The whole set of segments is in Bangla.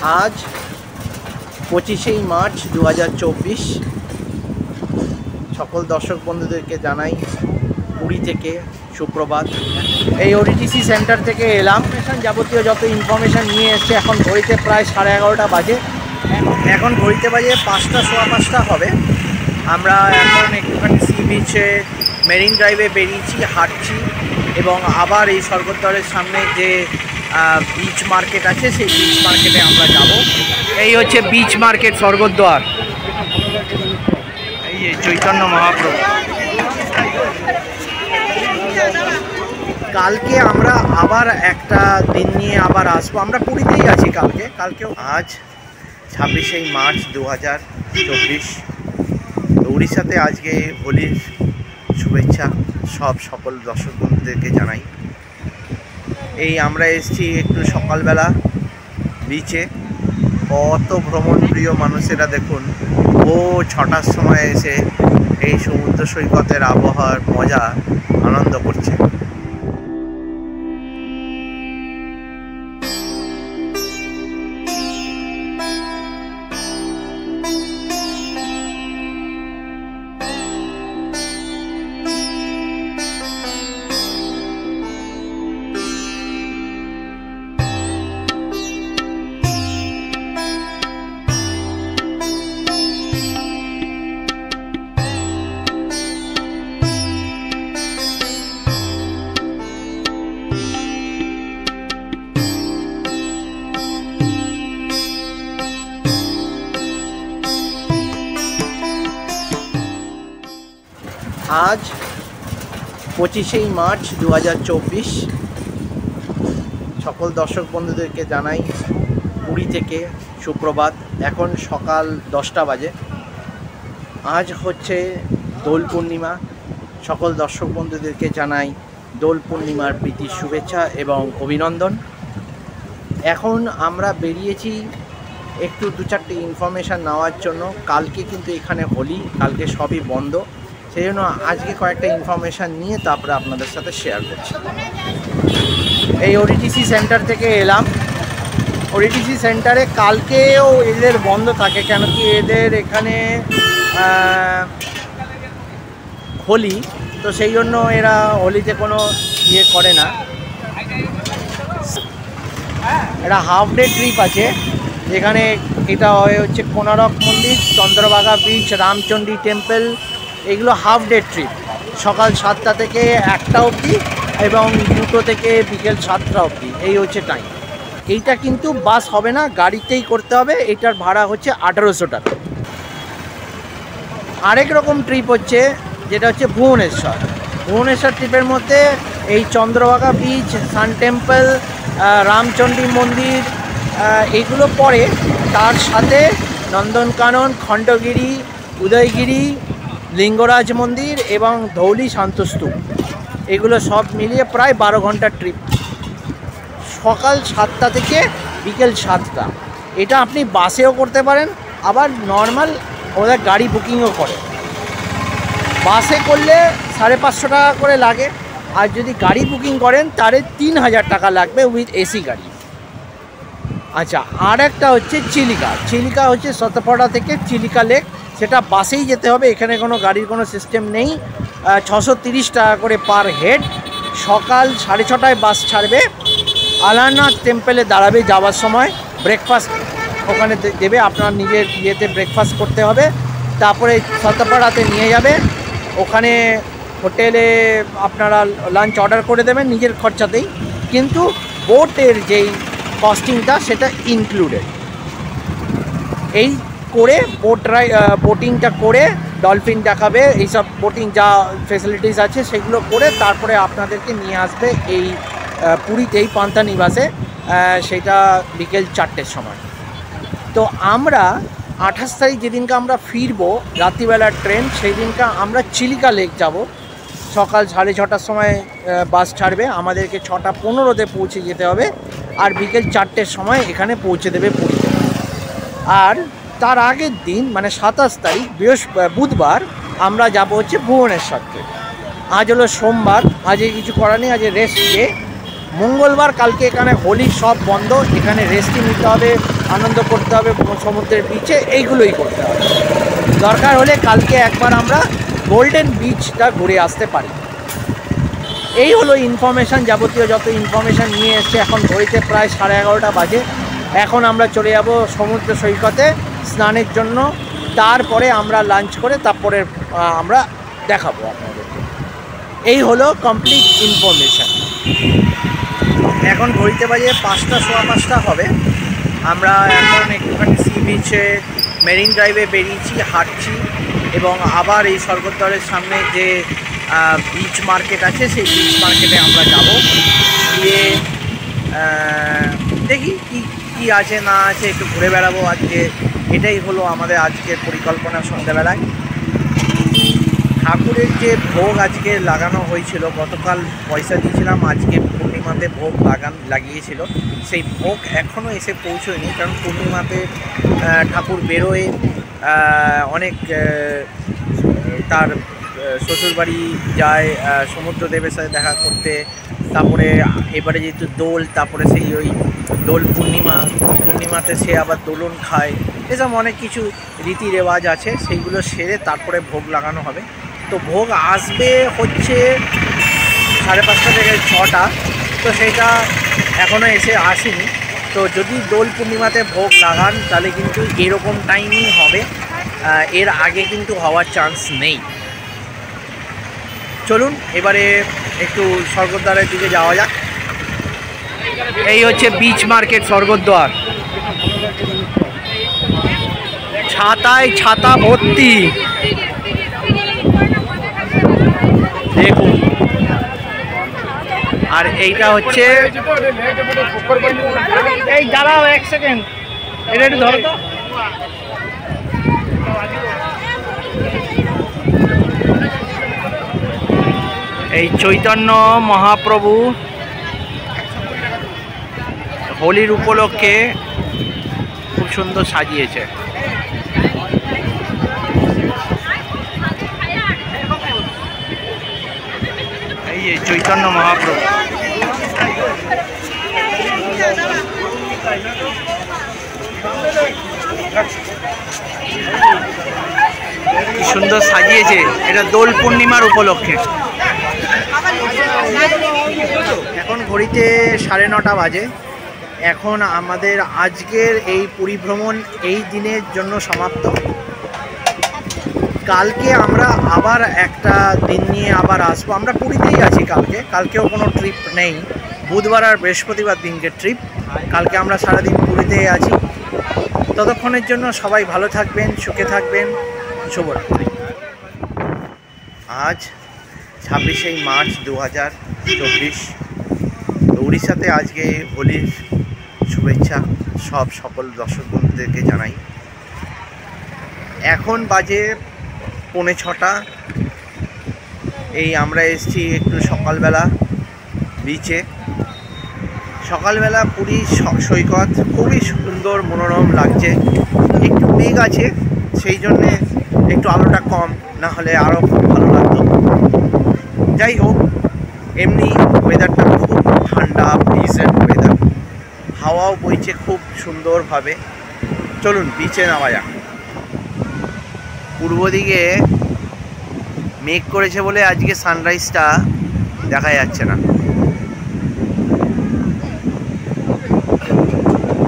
আজ 25শে মার্চ 2024। সকল দর্শক বন্ধুদেরকে জানাই পুরী থেকে সুপ্রভাত। এই ওডিটিসি সেন্টার থেকে এলাম, যাবতীয় যত ইনফরমেশান নিয়ে এসছে। এখন ঘড়িতে প্রায় 11:30 বাজে। এখন ঘড়িতে বাজে 5টা, সোয়া 5টা হবে। আমরা এখন একটুখানি সি বিচে মেরিন ড্রাইভে বেরিয়েছি, হাঁটছি এবং আবার এই স্বর্গদ্বারের সামনে যে বিচ মার্কেট আছে সেই বিচ মার্কেটে আমরা যাব। এই হচ্ছে বিচ মার্কেট, স্বর্গদ্বার। এই যে চৈতন্য মহাপ্রভু। কালকে আমরা আবার একটা দিন নিয়ে আবার আসবো। আমরা পুরীতেই আছি কালকেও। আজ 26শে মার্চ 2024। উড়িষ্যাতে আজকে হোলির শুভেচ্ছা সকল দর্শক বন্ধুদেরকে জানাই। এই আমরা এসেছি একটু সকালবেলা বিচে। কত ভ্রমণপ্রিয় মানুষেরা দেখুন, 6টার সময় এসে এই সমুদ্র সৈকতের আবহাওয়ার মজা আনন্দ করছে। আজ 25শে মার্চ 2024। সকল দর্শক বন্ধুদেরকে জানাই পুরী থেকে সুপ্রভাত। এখন সকাল 10টা বাজে। আজ হচ্ছে দোল পূর্ণিমা। সকল দর্শক বন্ধুদেরকে জানাই দোল পূর্ণিমার প্রীতি শুভেচ্ছা এবং অভিনন্দন। এখন আমরা বেরিয়েছি একটু 2-4টে ইনফরমেশান নেওয়ার জন্য। কালকে কিন্তু এখানে হোলি, কালকে সবই বন্ধ। সেই জন্য আজকে কয়েকটা ইনফরমেশান নিয়ে তারপরে আপনাদের সাথে শেয়ার করছি। এই ওডিটিসি সেন্টার থেকে এলাম। ওডিটিসি সেন্টারে কালকেও এদের বন্ধ থাকে, কেন কি এদের এখানে হোলি, তো সেই জন্য এরা হোলিতে কোনো ইয়ে করে না। এটা হাফ ডে ট্রিপ আছে যেখানে এটা হচ্ছে কোনারক মন্দির, চন্দ্রভাগা বিচ, রামচণ্ডী টেম্পল, এগুলো হাফ ডে ট্রিপ। সকাল 7টা থেকে 1টা অবধি এবং 2টো থেকে বিকেল 7টা অবধি, এই হচ্ছে টাইম। এইটা কিন্তু বাস হবে না, গাড়িতেই করতে হবে। এটার ভাড়া হচ্ছে 1800 টাকা। আরেক রকম ট্রিপ হচ্ছে যেটা হচ্ছে ভুবনেশ্বর ট্রিপের মধ্যে এই চন্দ্রভাগা বিচ, সান টেম্পল, রামচণ্ডী মন্দির এইগুলো পড়ে। তার সাথে নন্দনকানন, খণ্ডগিরি, উদয়গিরি, লিঙ্গরাজ মন্দির এবং ধৌলি শান্তস্তূপ, এগুলো সব মিলিয়ে প্রায় 12 ঘন্টার ট্রিপ। সকাল 7টা থেকে বিকেল 7টা। এটা আপনি বাসেও করতে পারেন, আবার নর্মাল ওদের গাড়ি বুকিংও করে। বাসে করলে 550 টাকা করে লাগে, আর যদি গাড়ি বুকিং করেন তাহলে 3000 টাকা লাগবে উইথ এসি গাড়ি। আচ্ছা, আর একটা হচ্ছে চিলিকা হচ্ছে সতপাড়া থেকে চিলিকা লেক। সেটা বাসেই যেতে হবে, এখানে কোনো গাড়ির কোনো সিস্টেম নেই। 630 টাকা করে পার হেড। সকাল 6:30টায় বাস ছাড়বে, আলারনাথ টেম্পলে দাঁড়াবে। যাওয়ার সময় ব্রেকফাস্ট ওখানে দেবে, আপনার নিজের ইয়েতে ব্রেকফাস্ট করতে হবে। তারপরে সতপাড়াতে নিয়ে যাবে, ওখানে হোটেলে আপনারা লাঞ্চ অর্ডার করে দেবেন নিজের খরচাতেই, কিন্তু বোটের যেই কস্টিংটা সেটা ইনক্লুডেড। এই করে বোটিংটা করে ডলফিন দেখাবে, এইসব বোটিং যা ফেসিলিটিস আছে সেগুলো করে তারপরে আপনাদেরকে নিয়ে আসবে এই পুরীতেই পান্তানিবাসে, সেটা বিকেল 4টের সময়। তো আমরা 28 তারিখ যেদিনকে আমরা ফিরবো রাত্রিবেলার ট্রেন, সেই দিনকে আমরা চিলিকা লেক যাব। সকাল 6:30টার সময় বাস ছাড়বে, আমাদেরকে 6:15-তে পৌঁছে যেতে হবে, আর বিকেল 4টের সময় এখানে পৌঁছে দেবে পুরীতে। আর তার আগের দিন মানে 27 তারিখ বুধবার আমরা যাব হচ্ছে ভুবনেশ্বরকে। আজ হলো সোমবার, আজকে কিছু করার নেই, আজ রেস্ট ডে। মঙ্গলবার কালকে এখানে হোলি সব বন্ধ, এখানে রেস্টই নিতে হবে, আনন্দ করতে হবে সমুদ্রের বিচে, এইগুলোই করতে হবে। দরকার হলে কালকে একবার আমরা গোল্ডেন বিচটা ঘুরে আসতে পারি। এই হলো ইনফরমেশান, যাবতীয় যত ইনফরমেশান নিয়ে এসছে। এখন ঘড়িতে প্রায় 11:30 বাজে। এখন আমরা চলে যাব সমুদ্র সৈকতে স্নানের জন্য। তারপরে আমরা লাঞ্চ করে তারপরে আমরা দেখাবো আপনাদেরকে। এই হলো কমপ্লিট ইনফরমেশান। এখন ঘড়িতে বাজে 5টা, সোয়া 5টা হবে। আমরা এখন একটুখানি সি বিচে মেরিন ড্রাইভে বেরিয়েছি, হাঁটছি, এবং আবার এই স্বর্গদ্বারের সামনে যে বিচ মার্কেট আছে সেই বিচ মার্কেটে আমরা যাব। গিয়ে দেখি কি আছে না আছে, একটু ঘুরে বেড়াবো আজকে। এটাই হলো আমাদের আজকের পরিকল্পনা। সন্ধ্যাবেলায় ঠাকুরের যে ভোগ আজকে লাগানো হয়েছিল, গতকাল পয়সা দিয়েছিলাম, আজকে পূর্ণিমাতে ভোগ লাগিয়েছিল। সেই ভোগ এখনও এসে পৌঁছয়নি, কারণ পূর্ণিমাতে ঠাকুর বেরোয় অনেক, তার শ্বশুরবাড়ি যায় সমুদ্রদেবের সাথে দেখা করতে। তারপরে এবারে যেহেতু দোল, তারপরে সেই ওই দোল পূর্ণিমাতে সে আবার দোলন খায়। এসব অনেক কিছু রীতি রেওয়াজ আছে, সেইগুলো সেরে তারপরে ভোগ লাগানো হবে। তো ভোগ আসবে হচ্ছে 5:30 থেকে 6টা, তো সেটা এখনও এসে আসেনি। তো যদি দোল পূর্ণিমাতে ভোগ লাগান তাহলে কিন্তু এরকম টাইমই হবে, এর আগে কিন্তু হওয়ার চান্স নেই। চলুন এবারে একটু স্বর্গদ্বারের দিকে যাওয়া যাক। এই হচ্ছে বিচ মার্কেট স্বর্গদ্বার। ছাতায় ছাতা ভর্তি, দেখুন। আর এইটা হচ্ছে, এই দাঁড়াও 1 সেকেন্ড, এটা একটু ধরো তো। এই চৈতন্য মহাপ্রভু হোলির উপলক্ষে খুব সুন্দর সাজিয়েছে। এই যে চৈতন্য মহাপ্রভু, কি সুন্দর সাজিয়েছে। এটা দোল পূর্ণিমার উপলক্ষে। এখন ঘড়িতে 9:30 বাজে। এখন আমাদের আজকের এই পরিভ্রমণ এই দিনের জন্য সমাপ্ত। কালকে আমরা আবার একটা দিন নিয়ে আবার আসবো। আমরা পুরীতেই আছি কালকেও কোনো ট্রিপ নেই। বুধবার আর বৃহস্পতিবার দিনকে ট্রিপ। কালকে আমরা সারাদিন পুরীতেই আছি। ততক্ষণের জন্য সবাই ভালো থাকবেন, সুখে থাকবেন। শুভরাত্রি। আজ 26শে মার্চ 2024। উড়িষ্যাতে আজকে হোলির শুভেচ্ছা সকল দর্শক বন্ধুদেরকে জানাই। এখন বাজে 5:45। এই আমরা এসেছি একটু সকালবেলা বিচে। সকালবেলা পুরী সৈকত খুবই সুন্দর মনোরম লাগছে। একটু মেঘ আছে, সেই জন্যে একটু আলোটা কম, না হলে আরও খুব ভালো লাগতো। যাই হোক, এমনি ওয়েদারটা খুব ঠান্ডা, প্লিজেন্ট ওয়েদার। হাওয়াও বইছে খুব সুন্দরভাবে। চলুন বিচে নামা যাক। পূর্ব দিকে মেঘ করেছে বলে আজকে সানরাইজটা দেখা যাচ্ছে না।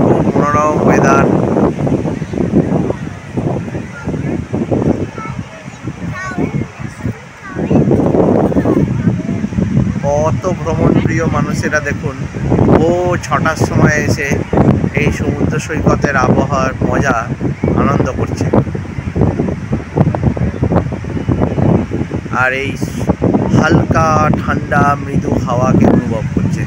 খুব মনোরম ওয়েদার। কত ভ্রমণপ্রিয় মানুষেরা দেখুন, ও 6টার সময় এসে এই সমুদ্র সৈকতের আবহাওয়ার মজা আনন্দ করছে। আর এই হালকা ঠান্ডা মৃদু হাওয়াকে অনুভব করছে।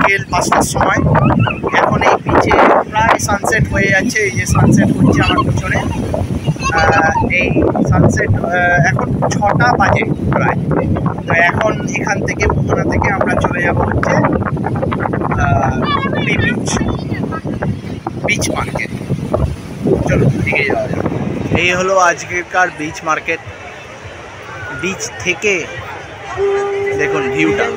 বিকেল 5টার সময়। এখন এই বিচে প্রায় সানসেট হয়ে যাচ্ছে, এই যে সানসেট হচ্ছে আমার পিছনে। এই সানসেট এখন 6টা বাজে প্রায়। তো এখন এখান থেকে মোহনা থেকে আমরা চলে যাব হচ্ছে বিচ মার্কেট। চলো দিকে যাওয়া যাক। এই হলো আজকেরকার বিচ মার্কেট। বিচ থেকে দেখুন ভিউটা।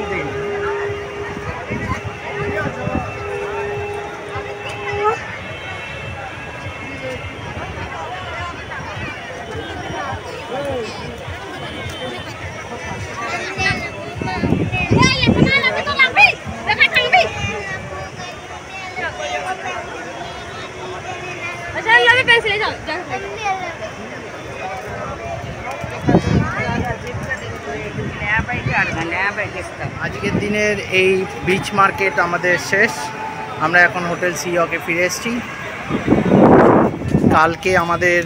আজকের দিনের এই বিচ মার্কেট আমাদের শেষ। আমরা এখন হোটেল সি হকে ফিরে এসেছি। কালকে আমাদের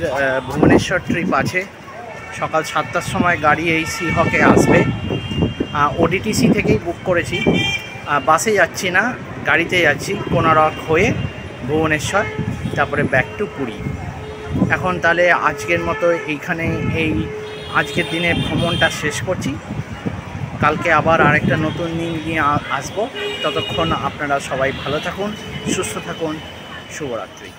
ভুবনেশ্বর ট্রিপ আছে। সকাল 7টার সময় গাড়ি এই সি হকে আসবে। ওডিটিসি থেকেই বুক করেছি। বাসে যাচ্ছি না, গাড়িতে যাচ্ছি কোনারক হয়ে ভুবনেশ্বর, তারপরে ব্যাক টু পুরী। এখন তাহলে আজকের মতো এইখানে এই আজকের দিনে ভ্রমণটা শেষ করছি। কালকে আবার আরেকটা নতুন দিন নিয়ে আসবো। ততক্ষণ আপনারা সবাই ভালো থাকুন, সুস্থ থাকুন। শুভরাত্রি।